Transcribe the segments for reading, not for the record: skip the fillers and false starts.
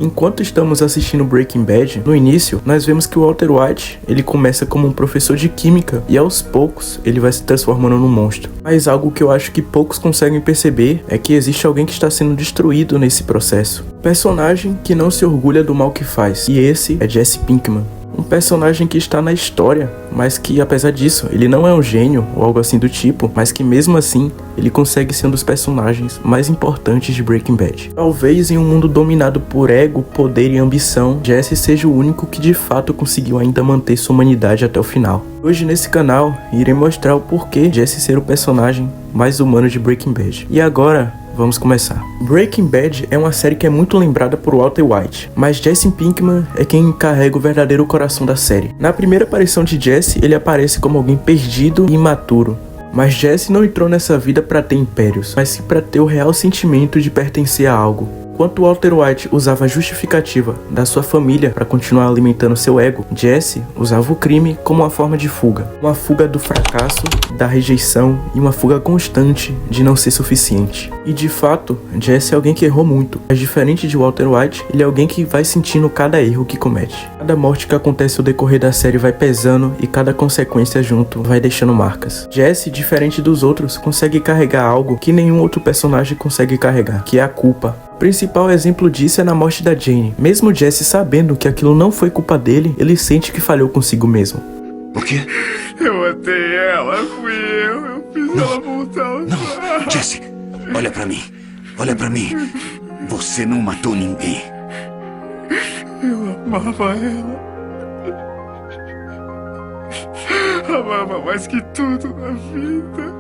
Enquanto estamos assistindo Breaking Bad, no início, nós vemos que o Walter White, ele começa como um professor de química e aos poucos ele vai se transformando num monstro. Mas algo que eu acho que poucos conseguem perceber é que existe alguém que está sendo destruído nesse processo. Personagem que não se orgulha do mal que faz, e esse é Jesse Pinkman. Um personagem que está na história, mas que apesar disso, ele não é um gênio ou algo assim do tipo, mas que mesmo assim, ele consegue ser um dos personagens mais importantes de Breaking Bad. Talvez em um mundo dominado por ego, poder e ambição, Jesse seja o único que de fato conseguiu ainda manter sua humanidade até o final. Hoje nesse canal, irei mostrar o porquê Jesse ser o personagem mais humano de Breaking Bad. E agora, vamos começar. Breaking Bad é uma série que é muito lembrada por Walter White, mas Jesse Pinkman é quem carrega o verdadeiro coração da série. Na primeira aparição de Jesse, ele aparece como alguém perdido e imaturo. Mas Jesse não entrou nessa vida para ter impérios, mas sim para ter o real sentimento de pertencer a algo. Enquanto Walter White usava a justificativa da sua família para continuar alimentando seu ego, Jesse usava o crime como uma forma de fuga. Uma fuga do fracasso, da rejeição e uma fuga constante de não ser suficiente. E de fato, Jesse é alguém que errou muito, mas diferente de Walter White, ele é alguém que vai sentindo cada erro que comete. Cada morte que acontece ao decorrer da série vai pesando e cada consequência junto vai deixando marcas. Jesse, diferente dos outros, consegue carregar algo que nenhum outro personagem consegue carregar, que é a culpa. O principal exemplo disso é na morte da Jane. Mesmo Jesse sabendo que aquilo não foi culpa dele, ele sente que falhou consigo mesmo. O quê? Eu matei ela, fui eu fiz ela voltar. Não, Jesse, olha pra mim. Olha pra mim. Você não matou ninguém. Eu amava ela. Amava mais que tudo na vida.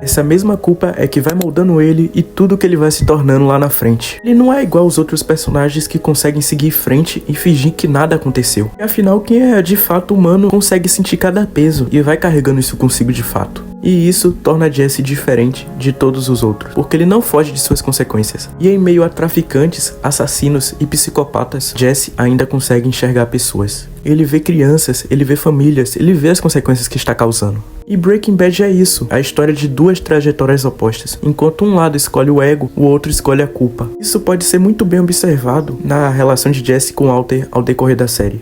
Essa mesma culpa é que vai moldando ele e tudo que ele vai se tornando lá na frente. Ele não é igual aos outros personagens que conseguem seguir em frente e fingir que nada aconteceu. E afinal, quem é de fato humano consegue sentir cada peso e vai carregando isso consigo de fato. E isso torna Jesse diferente de todos os outros, porque ele não foge de suas consequências. E em meio a traficantes, assassinos e psicopatas, Jesse ainda consegue enxergar pessoas. Ele vê crianças, ele vê famílias, ele vê as consequências que está causando. E Breaking Bad é isso, a história de duas trajetórias opostas. Enquanto um lado escolhe o ego, o outro escolhe a culpa. Isso pode ser muito bem observado na relação de Jesse com Walter ao decorrer da série.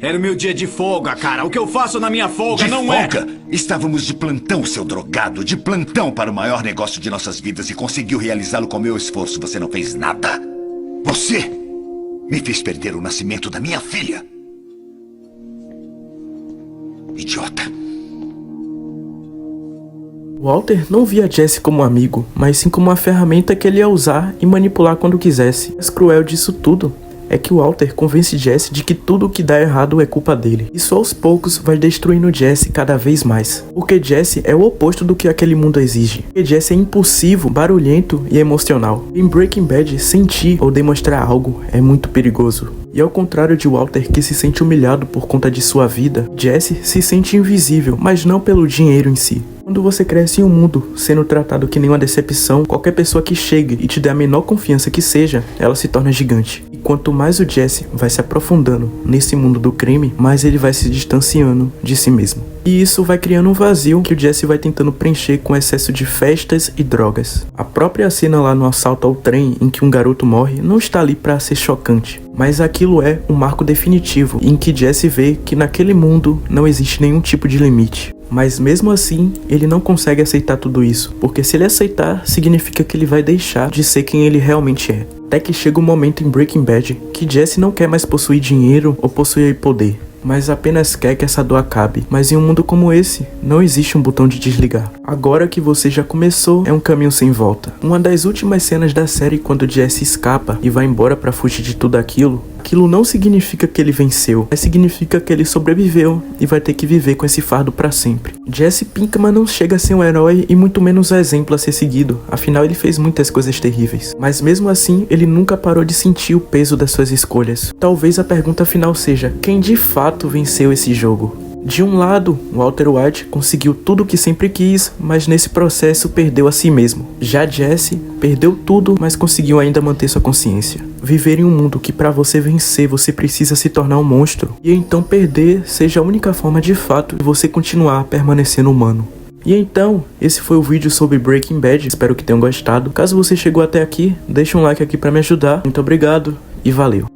Era o meu dia de folga, cara. O que eu faço na minha folga não é... De folga? Estávamos de plantão, seu drogado. De plantão para o maior negócio de nossas vidas e conseguiu realizá-lo com meu esforço. Você não fez nada. Você me fez perder o nascimento da minha filha. Idiota. Walter não via Jesse como um amigo, mas sim como uma ferramenta que ele ia usar e manipular quando quisesse. O mais cruel disso tudo é que o Walter convence Jesse de que tudo o que dá errado é culpa dele. Isso aos poucos vai destruindo Jesse cada vez mais. Porque Jesse é o oposto do que aquele mundo exige. Porque Jesse é impulsivo, barulhento e emocional. Em Breaking Bad, sentir ou demonstrar algo é muito perigoso. E ao contrário de Walter, que se sente humilhado por conta de sua vida, Jesse se sente invisível, mas não pelo dinheiro em si. Quando você cresce em um mundo sendo tratado que nem uma decepção, qualquer pessoa que chegue e te dê a menor confiança que seja, ela se torna gigante. E quanto mais o Jesse vai se aprofundando nesse mundo do crime, mais ele vai se distanciando de si mesmo. E isso vai criando um vazio que o Jesse vai tentando preencher com excesso de festas e drogas. A própria cena lá no assalto ao trem em que um garoto morre não está ali para ser chocante, mas aquilo é um marco definitivo em que Jesse vê que naquele mundo não existe nenhum tipo de limite. Mas mesmo assim, ele não consegue aceitar tudo isso, porque se ele aceitar, significa que ele vai deixar de ser quem ele realmente é. Até que chega um momento em Breaking Bad que Jesse não quer mais possuir dinheiro ou possuir poder, mas apenas quer que essa dor acabe. Mas em um mundo como esse, não existe um botão de desligar. Agora que você já começou, é um caminho sem volta. Uma das últimas cenas da série, quando Jesse escapa e vai embora pra fugir de tudo aquilo não significa que ele venceu, mas significa que ele sobreviveu e vai ter que viver com esse fardo pra sempre. Jesse Pinkman não chega a ser um herói e muito menos um exemplo a ser seguido, afinal ele fez muitas coisas terríveis. Mas mesmo assim, ele nunca parou de sentir o peso das suas escolhas. Talvez a pergunta final seja, quem de fato venceu esse jogo? De um lado, Walter White conseguiu tudo o que sempre quis, mas nesse processo perdeu a si mesmo. Já Jesse perdeu tudo, mas conseguiu ainda manter sua consciência. Viver em um mundo que para você vencer você precisa se tornar um monstro, e então perder seja a única forma de fato de você continuar permanecendo humano. E então, esse foi o vídeo sobre Breaking Bad, espero que tenham gostado. Caso você chegou até aqui, deixa um like aqui pra me ajudar. Muito obrigado e valeu!